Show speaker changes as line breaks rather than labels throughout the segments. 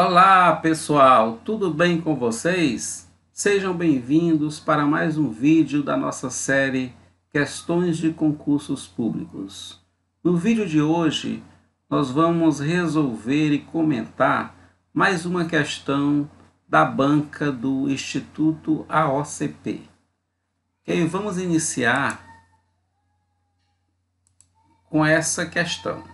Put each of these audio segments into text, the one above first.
Olá pessoal, tudo bem com vocês? Sejam bem-vindos para mais um vídeo da nossa série Questões de Concursos Públicos. No vídeo de hoje, nós vamos resolver e comentar mais uma questão da banca do Instituto AOCP. Ok, vamos iniciar com essa questão.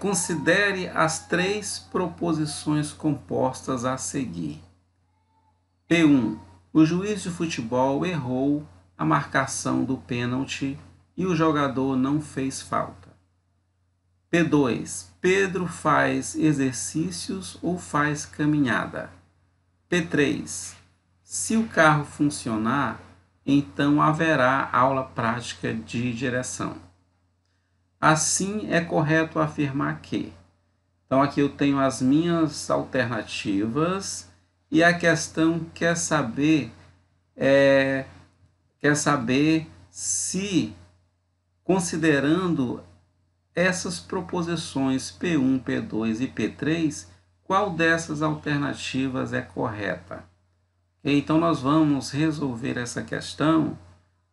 Considere as três proposições compostas a seguir. P1. O juiz de futebol errou a marcação do pênalti e o jogador não fez falta. P2. Pedro faz exercícios ou faz caminhada. P3. Se o carro funcionar, então haverá aula prática de direção. Assim, é correto afirmar que. Então, aqui eu tenho as minhas alternativas e a questão quer saber se, considerando essas proposições P1, P2 e P3, qual dessas alternativas é correta? Então, nós vamos resolver essa questão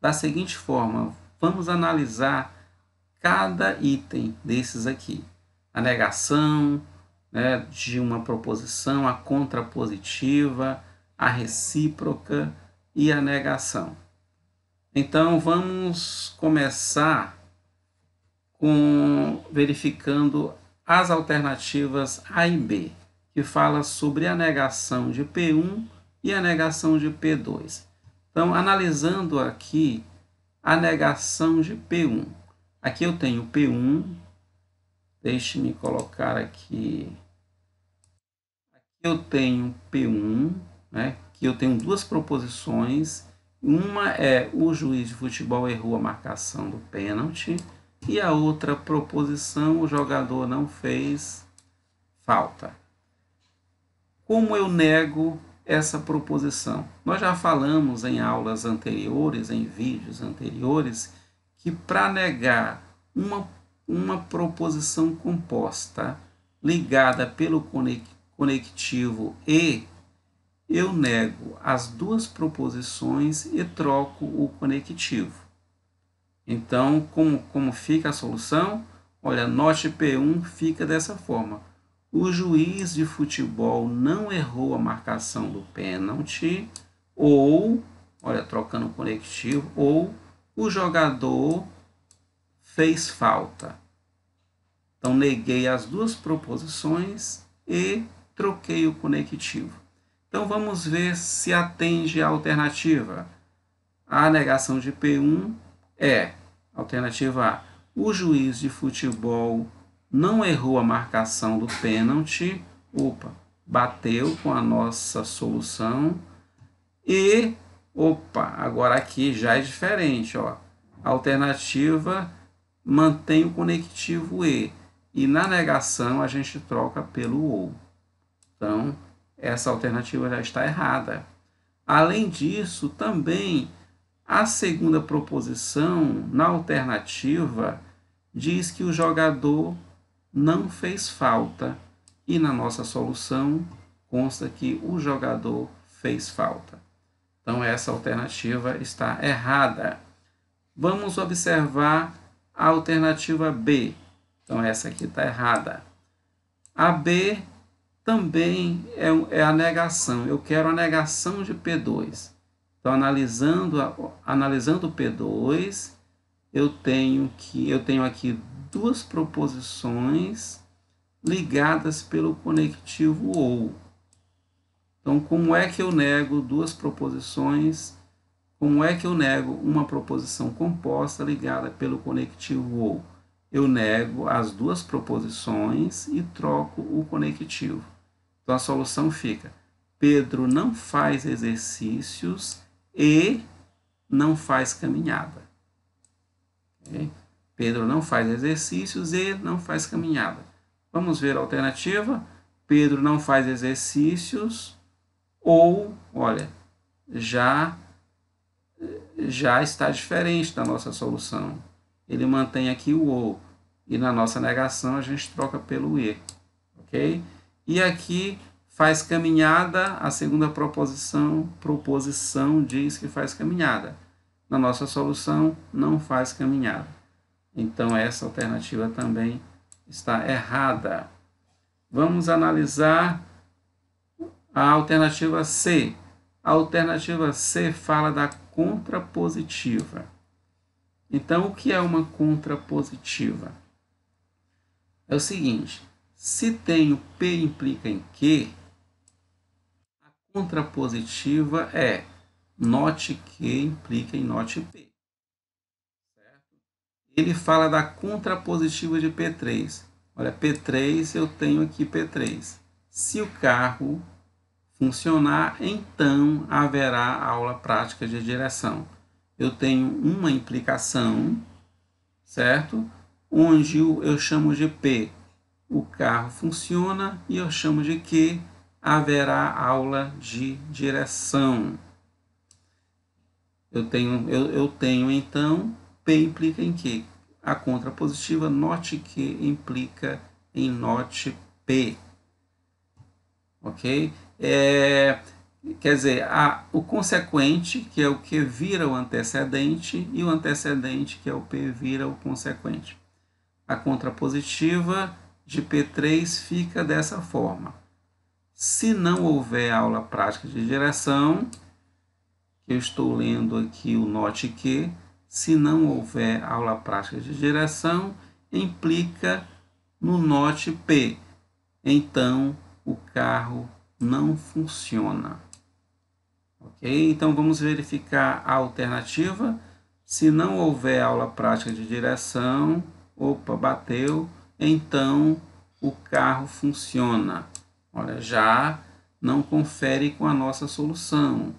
da seguinte forma. Vamos analisar cada item desses aqui. A negação, né, de uma proposição, a contrapositiva, a recíproca e a negação. Então, vamos começar verificando as alternativas A e B, que fala sobre a negação de P1 e a negação de P2. Então, analisando aqui a negação de P1. Aqui eu tenho P1, deixe-me colocar aqui. Aqui eu tenho P1, né, que eu tenho duas proposições. Uma é o juiz de futebol errou a marcação do pênalti e a outra proposição, o jogador não fez falta. Como eu nego essa proposição? Nós já falamos em aulas anteriores, em vídeos anteriores, que para negar uma proposição composta ligada pelo conectivo e, eu nego as duas proposições e troco o conectivo. Então, como fica a solução? Olha, note P1 fica dessa forma. O juiz de futebol não errou a marcação do pênalti, ou, olha, trocando o conectivo, ou o jogador fez falta. Então, neguei as duas proposições e troquei o conectivo. Então, vamos ver se atende a alternativa. A negação de P1 é, alternativa A, o juiz de futebol não errou a marcação do pênalti, bateu com a nossa solução, e, agora aqui já é diferente, ó. A alternativa mantém o conectivo e na negação a gente troca pelo ou. Então, essa alternativa já está errada. Além disso, também a segunda proposição, na alternativa, diz que o jogador não fez falta e na nossa solução consta que o jogador fez falta. Então, essa alternativa está errada. Vamos observar a alternativa B. Então, essa aqui está errada. A B também é a negação. Eu quero a negação de P2. Então, analisando o P2, eu tenho aqui duas proposições ligadas pelo conectivo ou. Então, como é que eu nego duas proposições? Como é que eu nego uma proposição composta ligada pelo conectivo ou? Eu nego as duas proposições e troco o conectivo. Então, a solução fica: Pedro não faz exercícios e não faz caminhada. Okay? Pedro não faz exercícios e não faz caminhada. Vamos ver a alternativa. Pedro não faz exercícios ou, olha, já está diferente da nossa solução. Ele mantém aqui o ou. E na nossa negação a gente troca pelo e. ok? E aqui faz caminhada, a segunda proposição diz que faz caminhada. Na nossa solução, não faz caminhada. Então, essa alternativa também está errada. Vamos analisar a alternativa C. A alternativa C fala da contrapositiva. Então, o que é uma contrapositiva? É o seguinte, se tenho P implica em Q, a contrapositiva é note Q implica em note P. Certo? Ele fala da contrapositiva de P3. Olha, P3, eu tenho aqui P3. Se o carro funcionar, então haverá aula prática de direção. Eu tenho uma implicação, certo? Onde eu chamo de P, o carro funciona, e eu chamo de Q, haverá aula de direção. Eu tenho então, P implica em Q. A contrapositiva, note Q implica em note P. Ok? Quer dizer, o consequente, que é o que vira o antecedente, e o antecedente, que é o P, vira o consequente. A contrapositiva de P3 fica dessa forma. Se não houver aula prática de direção, eu estou lendo aqui o note que, se não houver aula prática de direção, implica no note P. Então, o carro não funciona. Ok? Então, vamos verificar a alternativa. Se não houver aula prática de direção, opa, bateu, então o carro funciona. Olha, já não confere com a nossa solução.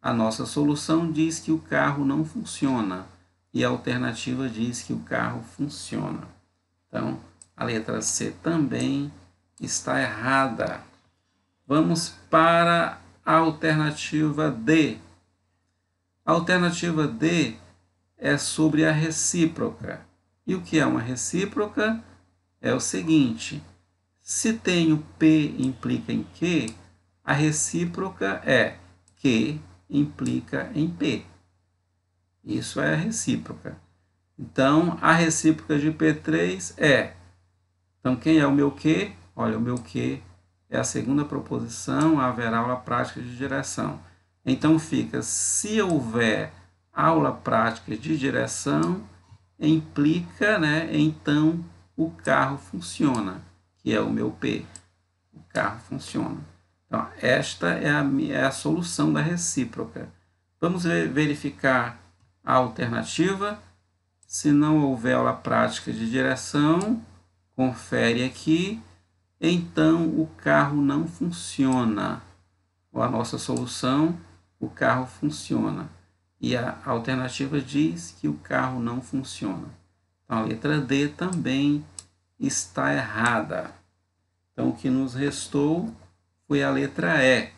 A nossa solução diz que o carro não funciona e a alternativa diz que o carro funciona. Então, a letra C também está errada. Vamos para a alternativa D. A alternativa D é sobre a recíproca. E o que é uma recíproca? É o seguinte, se tenho P implica em Q, a recíproca é Q implica em P. Isso é a recíproca. Então, a recíproca de P3 é... Então, quem é o meu Q? Olha, o meu Q é a segunda proposição, haverá aula prática de direção. Então, fica, se houver aula prática de direção, implica, né, então o carro funciona, que é o meu P. O carro funciona. Então, esta é a solução da recíproca. Vamos verificar a alternativa. Se não houver aula prática de direção, confere aqui, então o carro não funciona. Ou a nossa solução, o carro funciona. E a alternativa diz que o carro não funciona. Então, a letra D também está errada. Então, o que nos restou foi a letra E,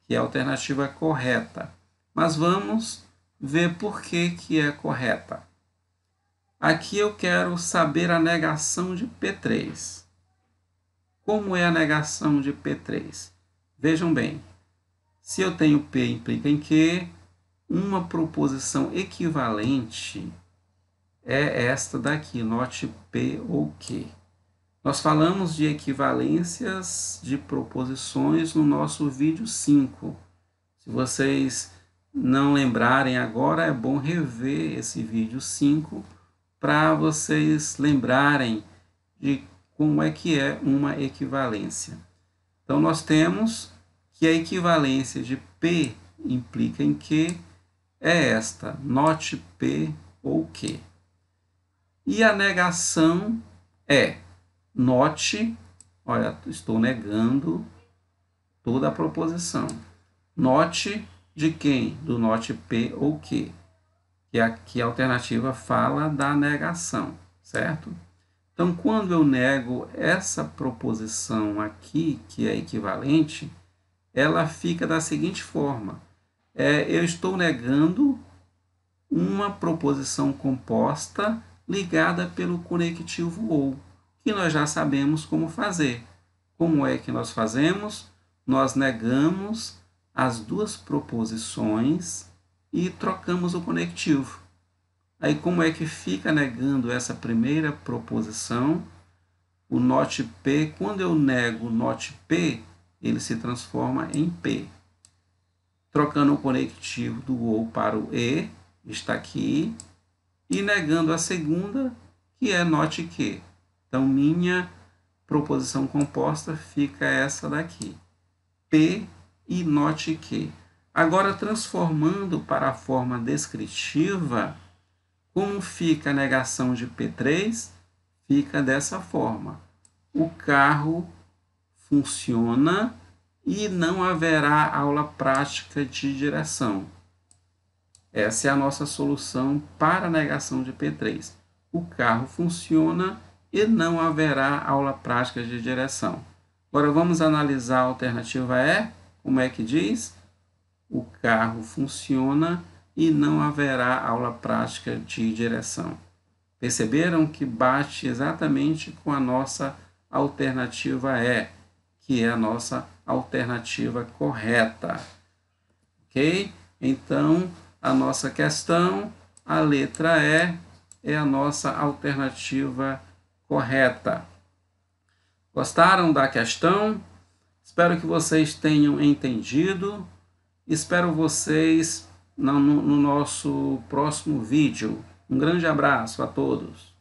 que é a alternativa correta. Mas vamos ver por que é correta. Aqui eu quero saber a negação de P3. Como é a negação de P3? Vejam bem, se eu tenho P implica em Q, uma proposição equivalente é esta daqui, note P ou Q. Nós falamos de equivalências de proposições no nosso vídeo 5. Se vocês não lembrarem agora, é bom rever esse vídeo 5 para vocês lembrarem de como é que é uma equivalência. Então, nós temos que a equivalência de P implica em Q é esta, note P ou Q. E a negação é note, olha, estou negando toda a proposição. Note de quem? Do note P ou Q. Que aqui a alternativa fala da negação, certo? Então, quando eu nego essa proposição aqui, que é equivalente, ela fica da seguinte forma. Eu estou negando uma proposição composta ligada pelo conectivo ou, que nós já sabemos como fazer. Como é que nós fazemos? Nós negamos as duas proposições e trocamos o conectivo. Aí, como é que fica negando essa primeira proposição? O not P, quando eu nego not P, ele se transforma em P. Trocando o conectivo do ou para o e, está aqui, e negando a segunda, que é not que. Então, minha proposição composta fica essa daqui, P e not que. Agora, transformando para a forma descritiva, como fica a negação de P3? Fica dessa forma. O carro funciona e não haverá aula prática de direção. Essa é a nossa solução para a negação de P3. O carro funciona e não haverá aula prática de direção. Agora vamos analisar a alternativa E. Como é que diz? O carro funciona e não haverá aula prática de direção. Perceberam que bate exatamente com a nossa alternativa E, que é a nossa alternativa correta. Ok? Então, a nossa questão, a letra E, é a nossa alternativa correta. Gostaram da questão? Espero que vocês tenham entendido. Espero vocês no nosso próximo vídeo. Um grande abraço a todos.